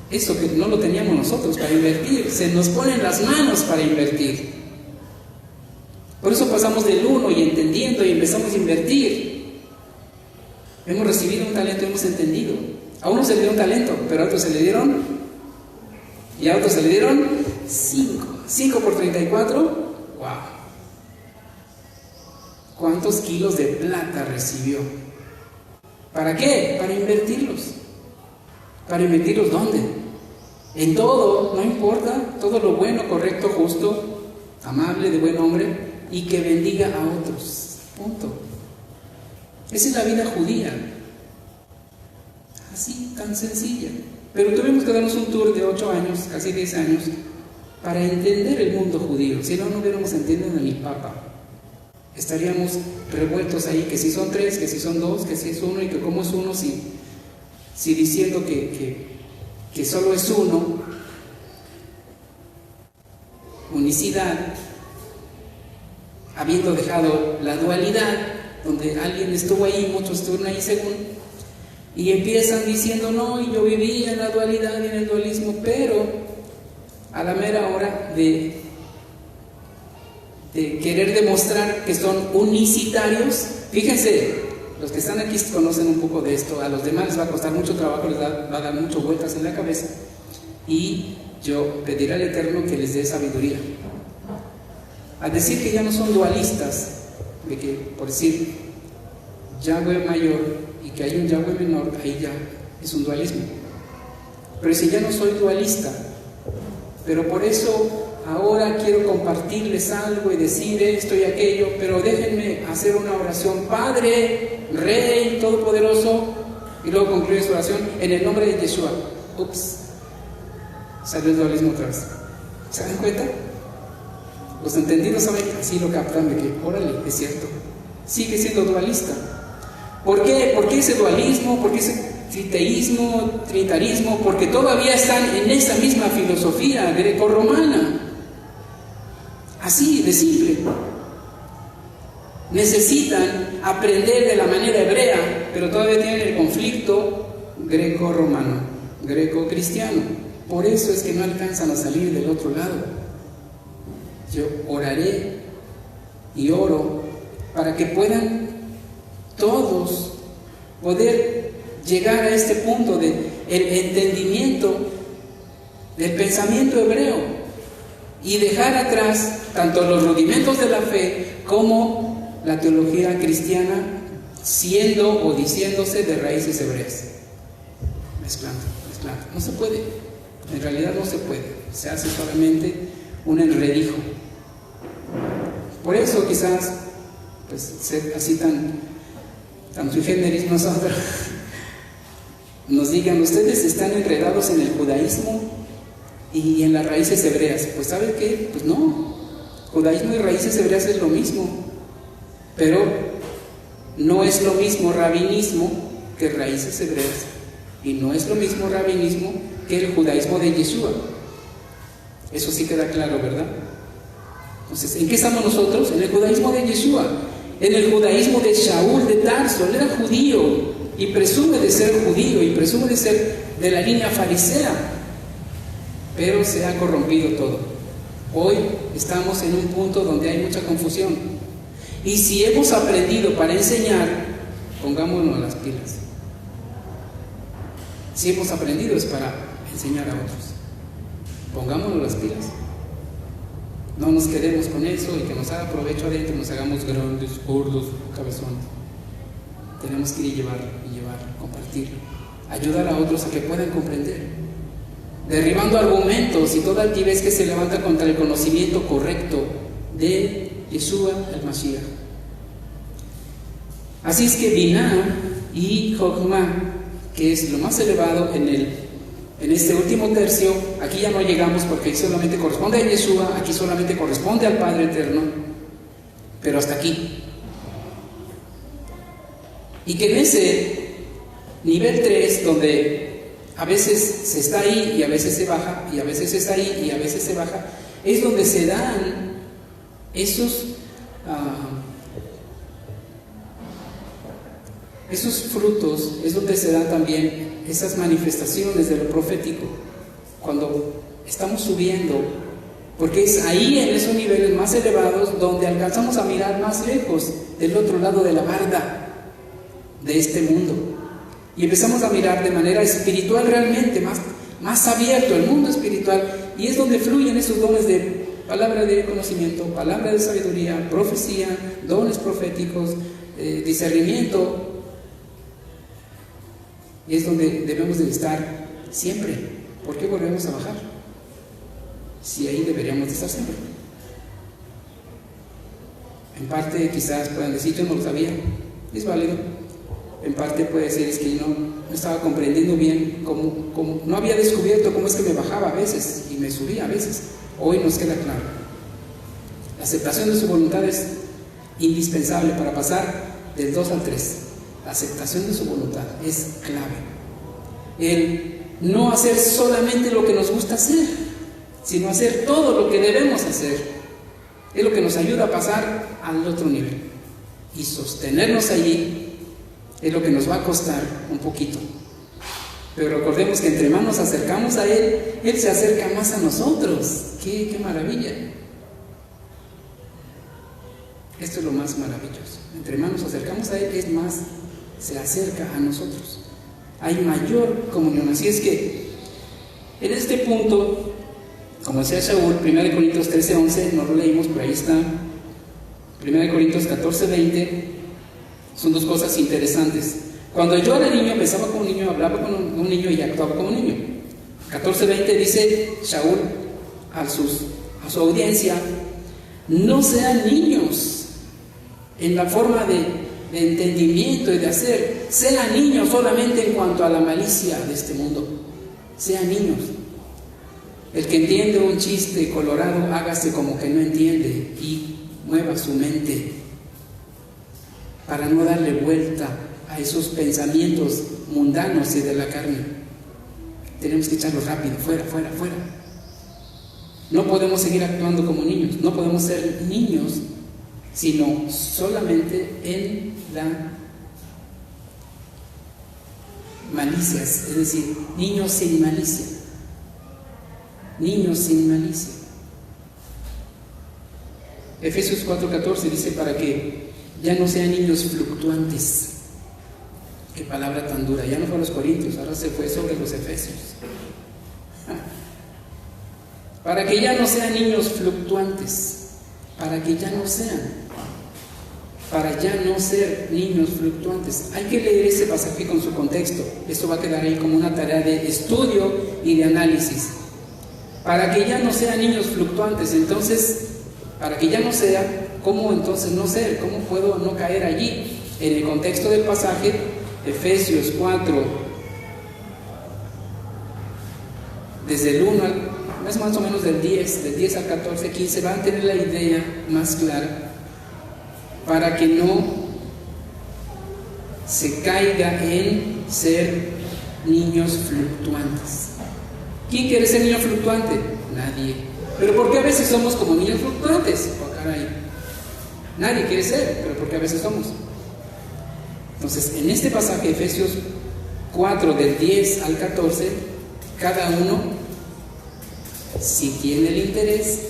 Speaker 1: eso que no lo teníamos nosotros para invertir, se nos ponen las manos para invertir. Por eso pasamos del uno y entendiendo y empezamos a invertir. Hemos recibido un talento, hemos entendido. A uno se le dio un talento, pero a otros se le dieron, y a otros se le dieron 5. 5 por 34, wow. ¿Cuántos kilos de plata recibió? ¿Para qué? Para invertirlos. ¿Para invertirlos dónde? En todo, no importa, todo lo bueno, correcto, justo, amable, de buen hombre, y que bendiga a otros. Punto. Esa es la vida judía. Así, tan sencilla. Pero tuvimos que darnos un tour de 8 años, casi 10 años, para entender el mundo judío. Si no, no hubiéramos entendido ni papa. Estaríamos revueltos ahí, que si son 3, que si son 2, que si es 1 y que cómo es 1, si diciendo que solo es 1, unicidad, habiendo dejado la dualidad, donde alguien estuvo ahí, muchos estuvieron ahí según, y empiezan diciendo, no, y yo vivía en la dualidad y en el dualismo, pero a la mera hora de querer demostrar que son unicitarios, fíjense, los que están aquí conocen un poco de esto, a los demás les va a costar mucho trabajo, les va a dar muchas vueltas en la cabeza, y yo pediré al Eterno que les dé sabiduría. Al decir que ya no son dualistas, de que, por decir, Yahweh mayor y que hay un Yahweh menor, ahí ya es un dualismo. Pero si ya no soy dualista, pero por eso ahora quiero compartirles algo y decir esto y aquello, pero déjenme hacer una oración, Padre, Rey, Todopoderoso, y luego concluye su oración, en el nombre de Yeshua. Ups, salió el dualismo otra vez. ¿Se dan cuenta? Los entendidos saben, así lo captan, de que, órale, es cierto, sigue siendo dualista. ¿Por qué? ¿Por qué ese dualismo? ¿Por qué ese triteísmo, trinitarismo? Porque todavía están en esa misma filosofía grecorromana. Así de simple. Necesitan aprender de la manera hebrea, pero todavía tienen el conflicto greco-romano, greco-cristiano. Por eso es que no alcanzan a salir del otro lado. Yo oraré y oro para que puedan todos poder llegar a este punto de el entendimiento del pensamiento hebreo y dejar atrás tanto los rudimentos de la fe como la teología cristiana, siendo o diciéndose de raíces hebreas. Mezclando. No se puede, en realidad no se puede, se hace solamente un enredijo. Por eso quizás pues ser así tan sui generis nosotros, nos digan, ustedes están enredados en el judaísmo y en las raíces hebreas. Pues ¿saben qué? Pues no, judaísmo y raíces hebreas es lo mismo, pero no es lo mismo rabinismo que raíces hebreas, y no es lo mismo rabinismo que el judaísmo de Yeshua. Eso sí queda claro, ¿verdad? Entonces, ¿en qué estamos nosotros? En el judaísmo de Yeshua, en el judaísmo de Shaul de Tarso. Él era judío y presume de ser judío y presume de ser de la línea farisea, pero se ha corrompido todo. Hoy estamos en un punto donde hay mucha confusión, y si hemos aprendido para enseñar, pongámonos a las pilas. Si hemos aprendido es para enseñar a otros, pongámonos las pilas. No nos quedemos con eso y que nos haga provecho adentro, nos hagamos grandes, gordos, cabezones. Tenemos que ir y llevar, compartir, ayudar a otros a que puedan comprender, derribando argumentos y toda altivez que se levanta contra el conocimiento correcto de Yeshua el Mashiach. Así es que Binah y Jochma, que es lo más elevado en este último tercio, aquí ya no llegamos porque aquí solamente corresponde a Yeshua, aquí solamente corresponde al Padre Eterno, pero hasta aquí. Y que en ese nivel 3, donde a veces se está ahí y a veces se baja, y a veces se está ahí y a veces se baja, es donde se dan esos frutos, es donde se dan también esas manifestaciones de lo profético, cuando estamos subiendo, porque es ahí, en esos niveles más elevados, donde alcanzamos a mirar más lejos, del otro lado de la barda de este mundo, y empezamos a mirar de manera espiritual, realmente más abierto el mundo espiritual, y es donde fluyen esos dones de palabra de conocimiento, palabra de sabiduría, profecía, dones proféticos, discernimiento. Y es donde debemos de estar siempre. ¿Por qué volvemos a bajar? Si ahí deberíamos de estar siempre. En parte quizás puedan decir, yo no lo sabía. Es válido. En parte puede decir, es que yo no estaba comprendiendo bien cómo no había descubierto cómo es que me bajaba a veces y me subía a veces. Hoy nos queda claro. La aceptación de su voluntad es indispensable para pasar del 2 al 3. La aceptación de su voluntad es clave. El no hacer solamente lo que nos gusta hacer, sino hacer todo lo que debemos hacer, es lo que nos ayuda a pasar al otro nivel. Y sostenernos allí es lo que nos va a costar un poquito. Pero recordemos que entre más nos acercamos a Él, Él se acerca más a nosotros. ¡Qué maravilla! Esto es lo más maravilloso. Entre más nos acercamos a Él, es más se acerca a nosotros. Hay mayor comunión. Así es que en este punto, como decía Shaul, 1 Corintios 13:11, no lo leímos, pero ahí está. 1 Corintios 14:20, son dos cosas interesantes. Cuando yo era niño, pensaba como un niño, hablaba como un niño y actuaba como un niño. 14:20 dice Shaul a su audiencia: no sean niños en la forma de entendimiento y de hacer, sean niños solamente en cuanto a la malicia de este mundo. Sean niños. El que entiende un chiste colorado, hágase como que no entiende y mueva su mente para no darle vuelta a esos pensamientos mundanos y de la carne. Tenemos que echarlos rápido, fuera. No podemos seguir actuando como niños, no podemos ser niños, sino solamente en la malicia, es decir, niños sin malicia. Niños sin malicia. Efesios 4:14 dice: para que ya no sean niños fluctuantes. Qué palabra tan dura. Ya no fue a los Corintios, ahora se fue sobre los Efesios. Para que ya no sean niños fluctuantes. Para que ya no sean. Para ya no ser niños fluctuantes. Hay que leer ese pasaje con su contexto. Esto va a quedar ahí como una tarea de estudio y de análisis. Para que ya no sean niños fluctuantes. Entonces, para que ya no sea, ¿cómo entonces no ser? ¿Cómo puedo no caer allí? En el contexto del pasaje, Efesios 4, desde el 1 al, más o menos del 10 al 14, 15, van a tener la idea más clara para que no se caiga en ser niños fluctuantes. ¿Quién quiere ser niño fluctuante? Nadie. ¿Pero por qué a veces somos como niños fluctuantes? Oh, caray. Nadie quiere ser, pero ¿por qué a veces somos? Entonces, en este pasaje, Efesios 4, del 10 al 14, cada uno, si tiene el interés,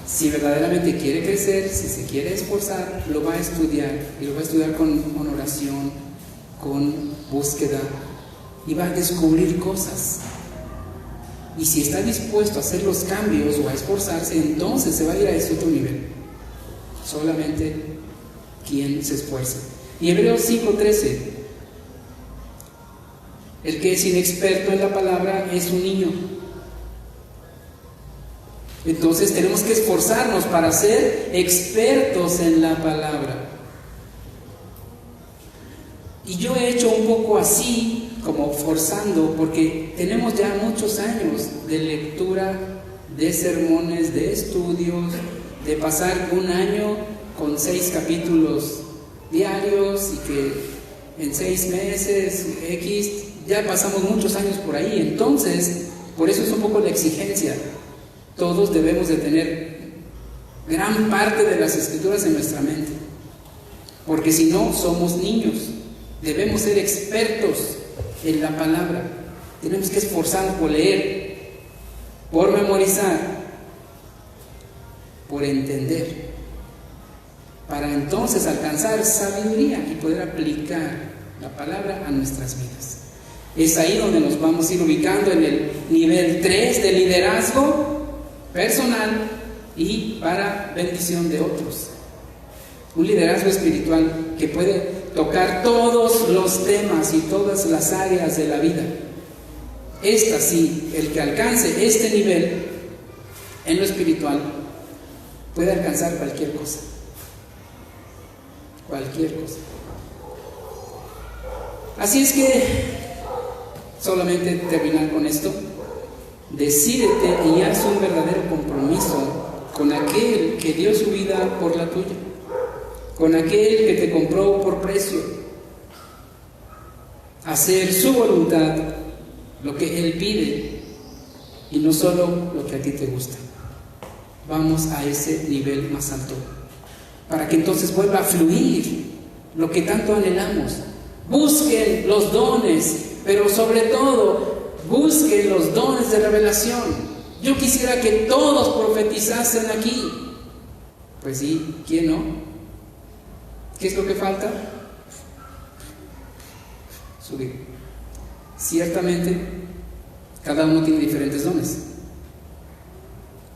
Speaker 1: si verdaderamente quiere crecer, si se quiere esforzar, lo va a estudiar, y lo va a estudiar con oración, con búsqueda, y va a descubrir cosas. Y si está dispuesto a hacer los cambios o a esforzarse, entonces se va a ir a ese otro nivel. Solamente quien se esfuerce. Y Hebreos 5:13, el que es inexperto en la palabra es un niño. Entonces tenemos que esforzarnos para ser expertos en la palabra. Y yo he hecho un poco así, como forzando, porque tenemos ya muchos años de lectura, de sermones, de estudios, de pasar un año con 6 capítulos diarios y que en 6 meses, ya pasamos muchos años por ahí. Entonces, por eso es un poco la exigencia. Todos debemos de tener gran parte de las escrituras en nuestra mente, porque si no, somos niños. Debemos ser expertos en la palabra. Tenemos que esforzarnos por leer, por memorizar, por entender, para entonces alcanzar sabiduría y poder aplicar la palabra a nuestras vidas. Es ahí donde nos vamos a ir ubicando en el nivel 3 de liderazgo personal y para bendición de otros. Un liderazgo espiritual que puede tocar todos los temas y todas las áreas de la vida. Esta sí, el que alcance este nivel en lo espiritual puede alcanzar cualquier cosa. Cualquier cosa. Así es que, solamente terminar con esto, decídete y haz un verdadero compromiso con aquel que dio su vida por la tuya, con aquel que te compró por precio. Hacer su voluntad, lo que Él pide, y no solo lo que a ti te gusta. Vamos a ese nivel más alto, para que entonces vuelva a fluir lo que tanto anhelamos. Busquen los dones, pero sobre todo, busquen los dones de revelación. Yo quisiera que todos profetizasen aquí. Pues sí, ¿quién no? ¿Qué es lo que falta? Subir. Ciertamente, cada uno tiene diferentes dones.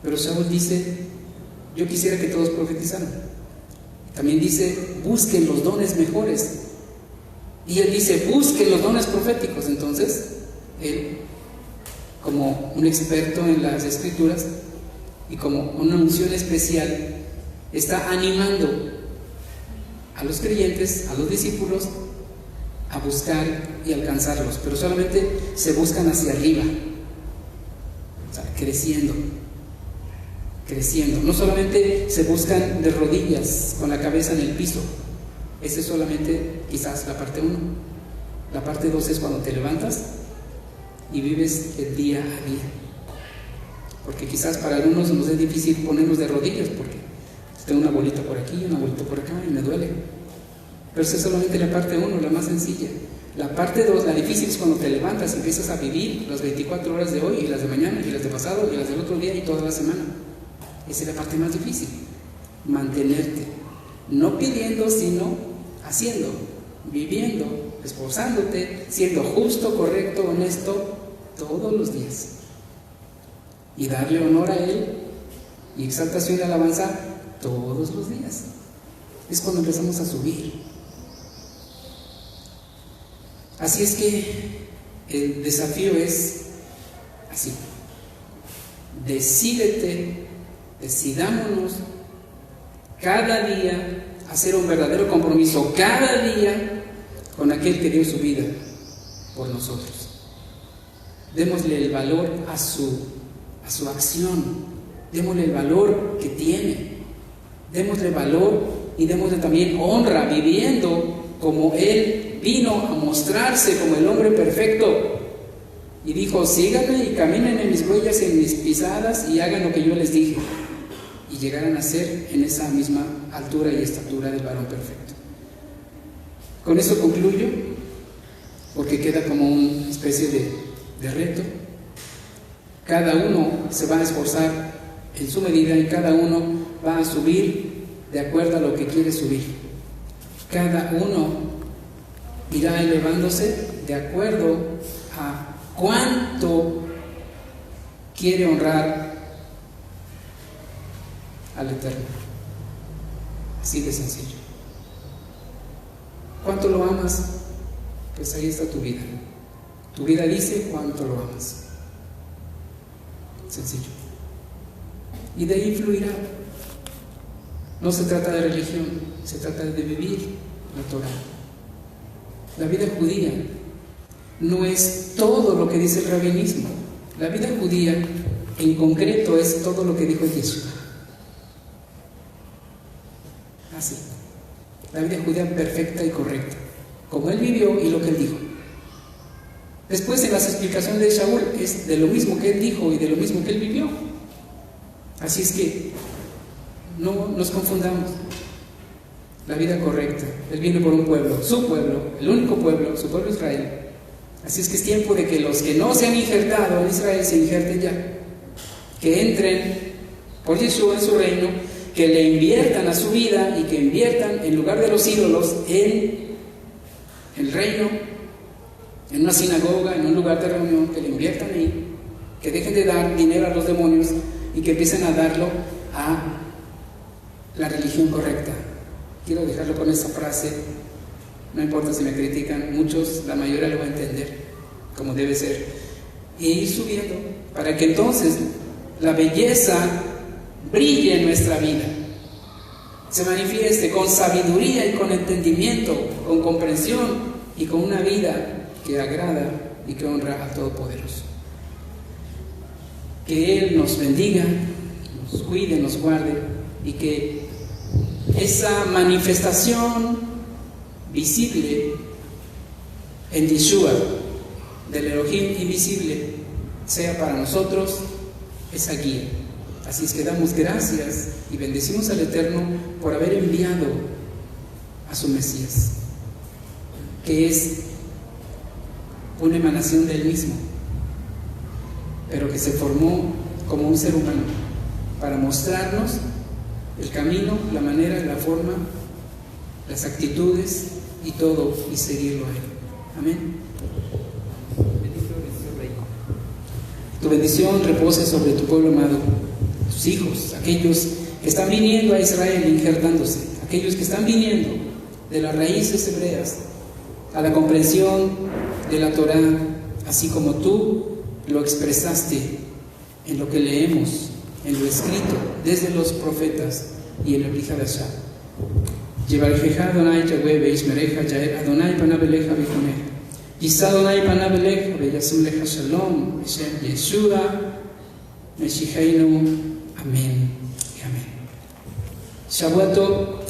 Speaker 1: Pero Saúl dice, yo quisiera que todos profetizaran. También dice, busquen los dones mejores. Y él dice, busquen los dones proféticos. Entonces, él, como un experto en las escrituras y como una unción especial, está animando a los creyentes, a los discípulos, a buscar y alcanzarlos, pero solamente se buscan hacia arriba, o sea, creciendo, no solamente se buscan de rodillas, con la cabeza en el piso. Esa es solamente quizás la parte 1. La parte 2 es cuando te levantas y vives el día a día, porque quizás para algunos nos es difícil ponernos de rodillas, porque tengo una bolita por aquí, una bolita por acá y me duele. Pero esa es solamente la parte 1, la más sencilla. La parte 2, la difícil, es cuando te levantas y empiezas a vivir las 24 horas de hoy, y las de mañana, y las de pasado, y las del otro día, y toda la semana. Esa es la parte más difícil. Mantenerte, no pidiendo, sino haciendo, viviendo, esforzándote, siendo justo, correcto, honesto, todos los días. Y darle honor a Él y exaltación y alabanza todos los días. Es cuando empezamos a subir. Así es que el desafío es así: decídete, decidámonos cada día hacer un verdadero compromiso, cada día, con aquel que dio su vida por nosotros. Démosle el valor a su acción, démosle el valor que tiene, démosle valor y démosle también honra, viviendo como Él vino a mostrarse como el hombre perfecto. Y dijo: síganme y caminen en mis huellas y en mis pisadas y hagan lo que yo les dije. Y llegaran a ser en esa misma altura y estatura del varón perfecto. Con eso concluyo, porque queda como una especie de reto. Cada uno se va a esforzar en su medida y cada uno va a subir de acuerdo a lo que quiere subir. Cada uno irá elevándose de acuerdo a cuánto quiere honrar al Eterno. Así de sencillo. ¿Cuánto lo amas? Pues ahí está tu vida. Tu vida dice cuánto lo amas. Sencillo. Y de ahí fluirá. No se trata de religión, se trata de vivir la Torah. La vida judía no es todo lo que dice el rabinismo. La vida judía en concreto es todo lo que dijo Jesús. Así. La vida judía perfecta y correcta, como él vivió y lo que él dijo. Después, en las explicaciones de Shaul, es de lo mismo que él dijo y de lo mismo que él vivió. Así es que no nos confundamos. La vida correcta, él viene por un pueblo, su pueblo, el único pueblo, su pueblo Israel. Así es que es tiempo de que los que no se han injertado en Israel se injerten ya, que entren por Yeshua en su reino, que le inviertan a su vida y que inviertan en lugar de los ídolos en el reino, en una sinagoga, en un lugar de reunión, que le inviertan ahí, que dejen de dar dinero a los demonios y que empiecen a darlo a la religión correcta. Quiero dejarlo con esa frase, no importa si me critican, muchos, la mayoría lo va a entender como debe ser, y ir subiendo para que entonces la belleza brille en nuestra vida, se manifieste con sabiduría y con entendimiento, con comprensión y con una vida que agrada y que honra al Todopoderoso. Que Él nos bendiga, nos cuide, nos guarde, y que esa manifestación visible en Yeshua del Elohim invisible sea para nosotros esa guía. Así es que damos gracias y bendecimos al Eterno por haber enviado a su Mesías, que es una emanación de Él mismo, pero que se formó como un ser humano para mostrarnos el camino, la manera, la forma, las actitudes y todo, y seguirlo a Él. Amén. Tu bendición repose sobre tu pueblo amado, tus hijos, aquellos que están viniendo a Israel injertándose, aquellos que están viniendo de las raíces hebreas a la comprensión de la Torah, así como tú lo expresaste en lo que leemos, en lo escrito desde los profetas y en el Brit Hadashah. Yevarejeja Adonai Yahweh veishmereja Yael Adonai panabeleja vijoneja Yisa Adonai panabeleja veyasum leja shalom Beshem Yeshua Meshicheinu. Amén y amén. Shavuot Tov.